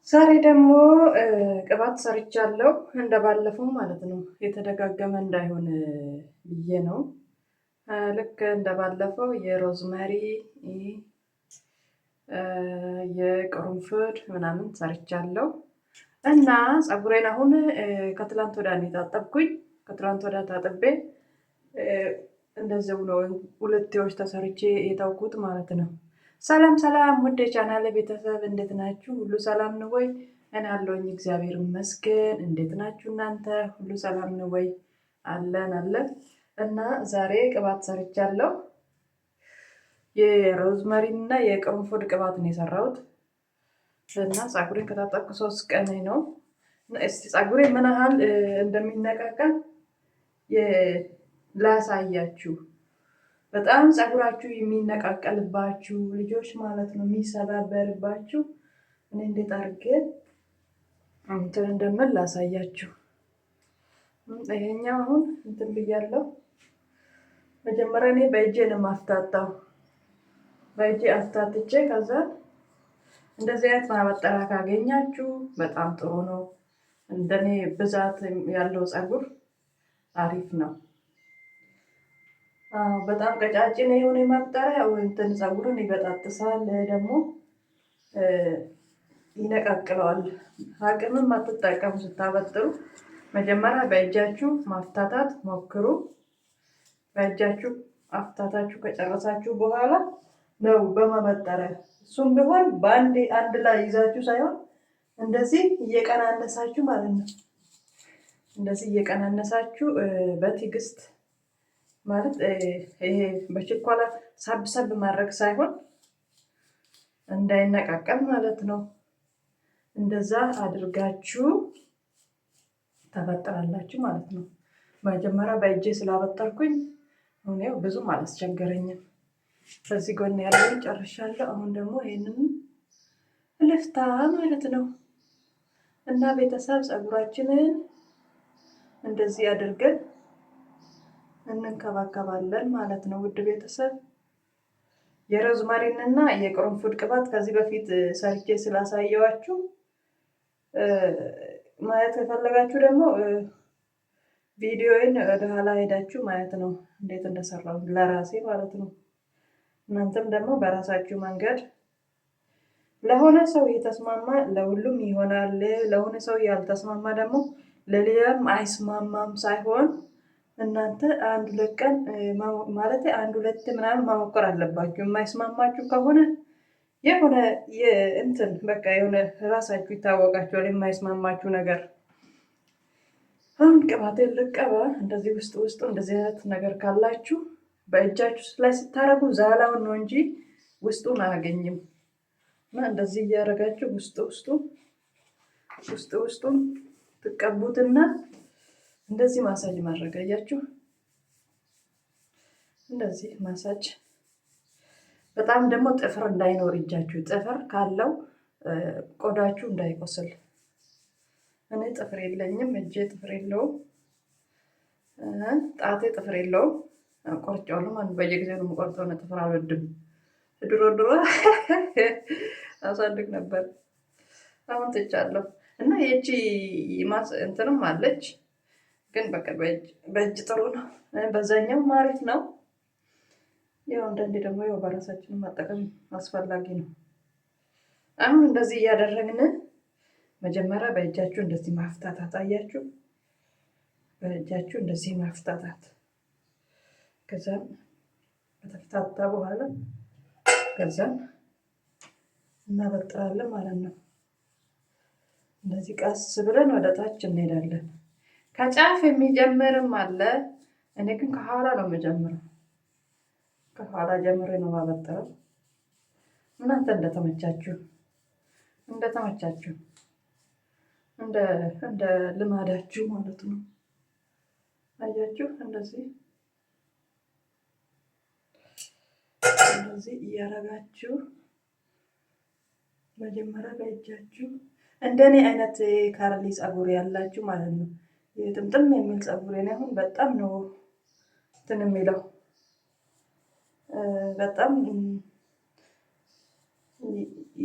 ዛሬ ደግሞ ቅባት ሰርቻለሁ እንደባለፈው ማለት ነው። የተደጋገመ እንዳይሆን ብዬ ነው። ልክ እንደባለፈው የሮዝመሪ የቅርንፉድ ምናምን ሰርቻለሁ እና ፀጉሬን አሁን ከትላንት ወዲያ ነው የታጠብኩኝ። ከትላንት ወዲያ ታጥቤ እንደዚህ ነው ሁለቴዎች ተሰርቼ የታውኩት ማለት ነው። ሰላም ሰላም ውድ የቻናሌ ቤተሰብ እንዴት ናችሁ? ሁሉ ሰላም ነው ወይ? እኔ አለሁኝ እግዚአብሔር ይመስገን። እንዴት ናችሁ እናንተ? ሁሉ ሰላም ነው ወይ? አለን አለን። እና ዛሬ ቅባት ሰርቻለሁ። የሮዝመሪ እና የቅርንፉድ ቅባት ነው የሰራሁት እና ፀጉሬን ከታጠብኩ 3 ቀን ነው። እስቲ ፀጉሬ ምን ያህል እንደሚነቃቀል ላሳያችሁ። በጣም ፀጉራችሁ የሚነቃቀልባችሁ ልጆች ማለት ነው፣ የሚሰባበርባችሁ እኔ እንዴት አድርጌ እንትን እንደምል ላሳያችሁ። ይሄኛው አሁን እንትን ብያለሁ። መጀመሪያ እኔ በእጄ ነው ማፍታታው። በእጄ አፍታትቼ ከዛ እንደዚህ አይነት ማበጠሪያ ካገኛችሁ በጣም ጥሩ ነው። እንደኔ ብዛት ያለው ፀጉር አሪፍ ነው። በጣም ቀጫጭን የሆነ ማብጠሪያ እንትን ፀጉርን ይበጣጥሳል፣ ደግሞ ይነቃቅለዋል። አቅምም አትጠቀሙ ስታበጥሩ። መጀመሪያ በእጃችሁ ማፍታታት ሞክሩ። በእጃችሁ አፍታታችሁ ከጨረሳችሁ በኋላ ነው በማበጠሪያ። እሱም ቢሆን አንድ ላይ ይዛችሁ ሳይሆን እንደዚህ እየቀናነሳችሁ ማለት ነው። እንደዚህ እየቀናነሳችሁ በትዕግስት ማለት ይሄ በችኮላ ሳብ ማድረግ ሳይሆን እንዳይነቃቀል ማለት ነው። እንደዛ አድርጋችሁ ታበጥራላችሁ ማለት ነው። መጀመሪያ በእጄ ስላበጠርኩኝ አሁን ያው ብዙም አላስቸገረኝም። በዚህ ጎን ያለውን ጨርሻለሁ። አሁን ደግሞ ይሄንን ልፍታ ማለት ነው። እና ቤተሰብ ፀጉራችንን እንደዚህ አድርገን እንንከባከባለን ማለት ነው። ውድ ቤተሰብ የሮዝመሪን እና የቅርንፉድ ቅባት ከዚህ በፊት ሰርቼ ስላሳየዋችሁ ማየት የፈለጋችሁ ደግሞ ቪዲዮውን ወደ ኋላ ሄዳችሁ ማየት ነው፣ እንዴት እንደሰራው ለራሴ ማለት ነው። እናንተም ደግሞ በራሳችሁ መንገድ ለሆነ ሰው የተስማማ ለሁሉም ይሆናል፣ ለሆነ ሰው ያልተስማማ ደግሞ ለሌላም አይስማማም ሳይሆን እናንተ አንድ ሁለት ቀን ማለት አንድ ሁለት ምናምን መሞከር አለባችሁ። የማይስማማችሁ ከሆነ የሆነ እንትን በቃ የሆነ ራሳችሁ ይታወቃችኋል የማይስማማችሁ ነገር። አሁን ቅባቴን ልቀባ። እንደዚህ ውስጡ እንደዚህ አይነት ነገር ካላችሁ በእጃችሁ ላይ ስታረጉ ዛላውን ነው እንጂ ውስጡን አያገኝም። እና እንደዚህ እያደረጋችሁ ውስጡን ትቀቡትና እንደዚህ ማሳጅ ማድረግ። አያችሁ፣ እንደዚህ ማሳጅ። በጣም ደግሞ ጥፍር እንዳይኖር እጃችሁ፣ ጥፍር ካለው ቆዳችሁ እንዳይቆስል። እኔ ጥፍር የለኝም፣ እጄ ጥፍር የለውም፣ ጣቴ ጥፍር የለውም። ቆርጬዋለሁ ማለት በየጊዜው ነው የምቆርጠው። ነው ጥፍር አልወድም። ድሮ አሳድግ ነበር፣ አሁን ትቻለሁ። እና የቺ እንትንም አለች ግን በቃ በእጅ ጥሩ ነው። በዛኛው አሪፍ ነው። ያው አንዳንዴ ደግሞ ያው በራሳችን መጠቀም አስፈላጊ ነው። አሁን እንደዚህ እያደረግን መጀመሪያ በእጃችሁ እንደዚህ ማፍታታት። አያችሁ፣ በእጃችሁ እንደዚህ ማፍታታት። ከዛም ከተፍታታ በኋላ ከዛም እናበጥራለን ማለት ነው። እንደዚህ ቀስ ብለን ወደ ታች እንሄዳለን። ከጫፍ የሚጀምርም አለ። እኔ ግን ከኋላ ነው የምጀምረው። ከኋላ ጀምሬ ነው ማበጠረው። እናንተ እንደተመቻችሁ እንደ ልማዳችሁ ማለት ነው። አያችሁ፣ እንደዚህ እያረጋችሁ መጀመሪያ በእጃችሁ እንደኔ አይነት ካርሊ ፀጉር ያላችሁ ማለት ነው። ጥምጥም የሚል ፀጉር እኔ አሁን በጣም ነው እንትን የሚለው፣ በጣም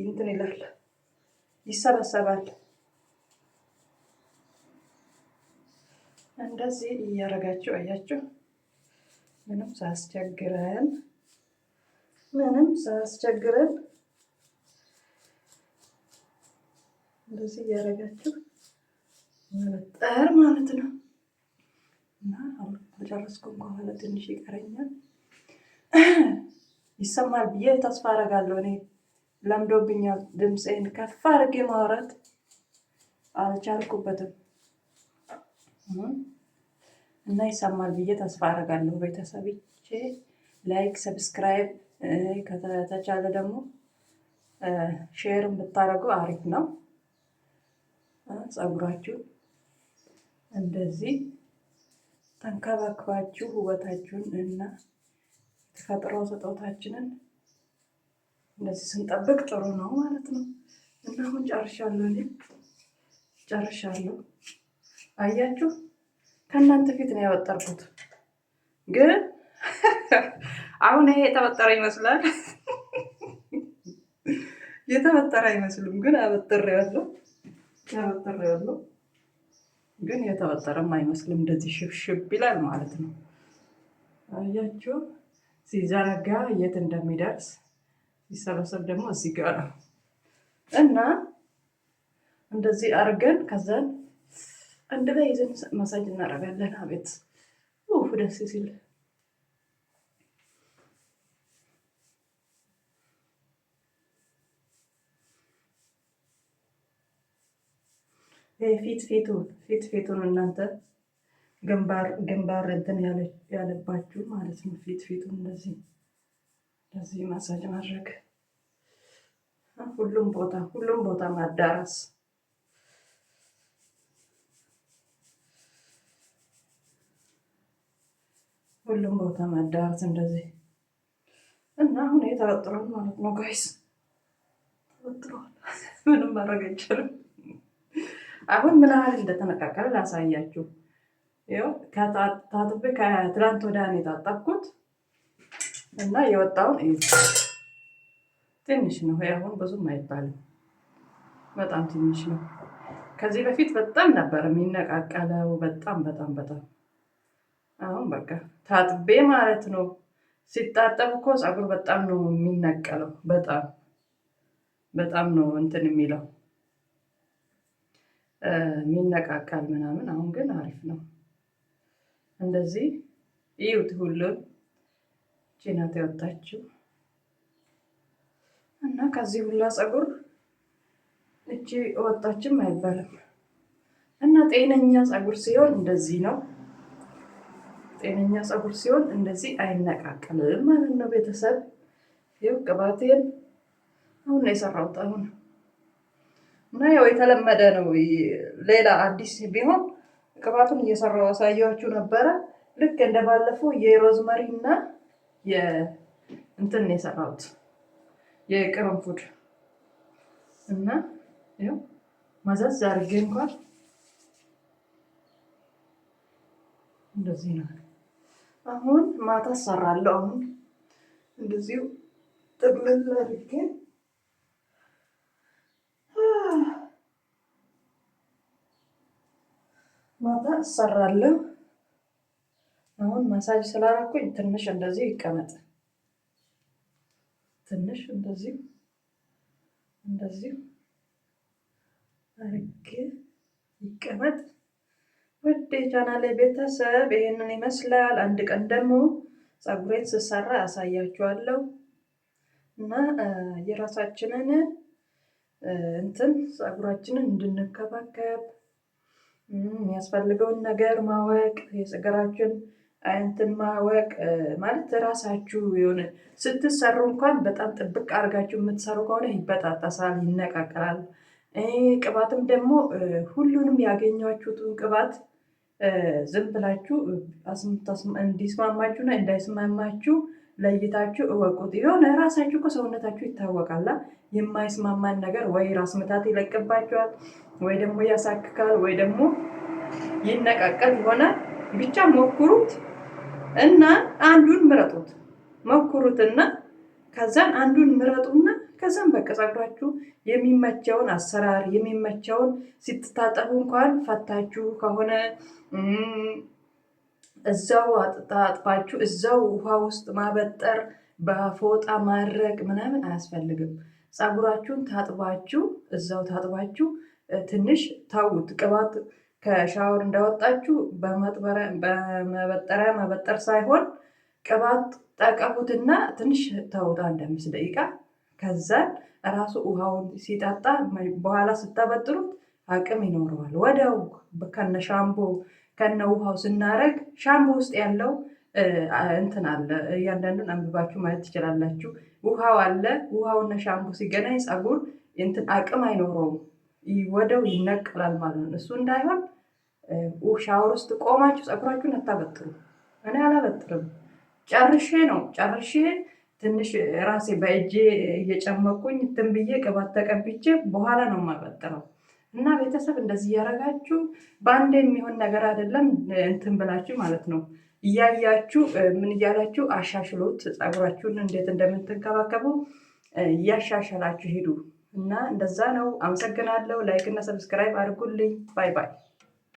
እንትን ይላል። ይሰበሰባል። እንደዚህ እያደረጋችሁ አያችሁ፣ ምንም ሳያስቸግረን እንደዚህ እያደረጋችሁ መበጠር ማለት ነው። እና አልጨረስኩም፣ ከኋላ ትንሽ ይቀረኛል። ይሰማል ብዬ ተስፋ አደርጋለሁ። እኔ ለምዶብኛል፣ ድምፄን ከፍ አድርጌ ማውራት አልቻልኩበትም እና ይሰማል ብዬ ተስፋ አደርጋለሁ። ቤተሰቦቼ ላይክ፣ ሰብስክራይብ ከተቻለ ደግሞ ሼር ብታደርጉ አሪፍ ነው። ፀጉራችሁ እንደዚህ ተንከባክባችሁ ውበታችሁን እና ተፈጥሮ ስጦታችንን እንደዚህ ስንጠብቅ ጥሩ ነው ማለት ነው። እና አሁን ጨርሻለሁ፣ እኔ ጨርሻለሁ። አያችሁ፣ ከእናንተ ፊት ነው ያበጠርኩት፣ ግን አሁን ይሄ የተበጠረ ይመስላል። የተበጠረ አይመስልም፣ ግን አበጥሬዋለሁ። ግን የተበጠረም አይመስልም። እንደዚህ ሽብሽብ ይላል ማለት ነው። አያችሁ፣ ሲዘረጋ የት እንደሚደርስ ሲሰበሰብ ደግሞ እዚህ ጋር ነው። እና እንደዚህ አድርገን ከዛን አንድ ላይ ይዘን ማሳጅ እናደርጋለን። አቤት ደስ ሲል! ፊት ፊቱን እናንተ ግንባር እንትን ያለባችሁ ማለት ነው። ፊቱን እንደዚህ ማሳጅ ማድረግ፣ ሁሉም ቦታ ማዳረስ። እንደዚህ እና አሁን የተወጥሯል ማለት ነው ጋይስ፣ ተወጥሯል። ምንም ማድረግ አይቻልም። አሁን ምን ያህል እንደተነቃቀለ ላሳያችሁ። ይኸው ታጥቤ ከትላንት ወዲያ ነው የታጠብኩት እና የወጣውን ትንሽ ነው። አሁን ብዙም አይባልም፣ በጣም ትንሽ ነው። ከዚህ በፊት በጣም ነበር የሚነቃቀለው፣ በጣም። አሁን በቃ ታጥቤ ማለት ነው። ሲታጠብ እኮ ፀጉር በጣም ነው የሚነቀለው፣ በጣም ነው እንትን የሚለው የሚነቃቃል ምናምን። አሁን ግን አሪፍ ነው። እንደዚህ እዩት። ሁሉም ጭናት ያወጣችው እና ከዚህ ሁላ ፀጉር እቺ ወጣችም አይባልም። እና ጤነኛ ፀጉር ሲሆን እንደዚህ ነው። ጤነኛ ፀጉር ሲሆን እንደዚህ አይነቃቀልም ማለት ነው። ቤተሰብ ይኸው ቅባቴን አሁን ነው የሰራሁት እና ያው የተለመደ ነው። ሌላ አዲስ ቢሆን ቅባቱን እየሰራው አሳያችሁ ነበረ። ልክ እንደባለፈው የሮዝመሪ እና የእንትን የሰራሁት የቅርንፉድ እና ያው ማዘዝ አድርጌ እንኳን እንደዚህ ነው። አሁን ማታ እሰራለሁ። አሁን እንደዚሁ ጥቅልል አድርጌ ማታ እሰራለሁ። አሁን ማሳጅ ስላደረኩኝ ትንሽ እንደዚህ ይቀመጥ፣ ትንሽ እንደዚህ አድርጌ ይቀመጥ። ውድ የቻናሌ ቤተሰብ ይሄንን ይመስላል። አንድ ቀን ደግሞ ፀጉሬን ስሰራ ያሳያችኋለሁ እና የራሳችንን ፀጉራችንን እንድንከባከብ የሚያስፈልገውን ነገር ማወቅ፣ የፀጉራችን እንትን ማወቅ ማለት ራሳችሁ የሆነ ስትሰሩ እንኳን በጣም ጥብቅ አድርጋችሁ የምትሰሩ ከሆነ ይበጣጠሳል፣ ይነቃቀላል። ቅባትም ደግሞ ሁሉንም ያገኛችሁትን ቅባት ዝም ብላችሁ እንዲስማማችሁና እንዳይስማማችሁ ለይታችሁ እወቁት። የሆነ ራሳችሁ እኮ ሰውነታችሁ ይታወቃላ። የማይስማማን ነገር ወይ ራስ ምታት ይለቅባችኋል፣ ወይ ደግሞ ያሳክካል፣ ወይ ደግሞ ይነቃቀል ይሆናል። ብቻ ሞክሩት እና አንዱን ምረጡት። ሞክሩትና ከዛን አንዱን ምረጡና ከዛም በቃ ፀጉራችሁ የሚመቸውን አሰራር የሚመቸውን ስትታጠቡ እንኳን ፈታችሁ ከሆነ እዛው አጥባችሁ እዛው ውሃ ውስጥ ማበጠር በፎጣ ማድረቅ ምናምን አያስፈልግም። ፀጉራችሁን ታጥባችሁ እዛው ታጥባችሁ ትንሽ ታውት ቅባት ከሻወር እንዳወጣችሁ በመበጠሪያ መበጠር ሳይሆን ቅባት ጠቀቡትና ትንሽ ተውት 5 ደቂቃ። ከዛን ራሱ ውሃውን ሲጠጣ በኋላ ስታበጥሩት አቅም ይኖረዋል። ወዲያው ከነ ሻምፖ ከነ ውሃው ስናረግ ሻምፖ ውስጥ ያለው እንትን አለ። እያንዳንዱን አንብባችሁ ማየት ትችላላችሁ። ውሃው አለ። ውሃውና ሻምፖ ሲገናኝ ፀጉር እንትን አቅም አይኖረውም፣ ወደው ይነቅላል ማለት ነው። እሱ እንዳይሆን ሻወር ውስጥ ቆማችሁ ፀጉራችሁን አታበጥሩ። እኔ አላበጥርም። ጨርሼ ትንሽ ራሴ በእጄ እየጨመቁኝ እንትን ብዬ ቅባት ተቀብቼ በኋላ ነው የማበጥረው። እና ቤተሰብ እንደዚህ እያደረጋችሁ በአንድ የሚሆን ነገር አይደለም። እንትን ብላችሁ ማለት ነው እያያችሁ ምን እያላችሁ አሻሽሎት ፀጉራችሁን እንዴት እንደምትንከባከቡ እያሻሻላችሁ ሂዱ። እና እንደዛ ነው። አመሰግናለሁ። ላይክ እና ሰብስክራይብ አድርጉልኝ። ባይ ባይ።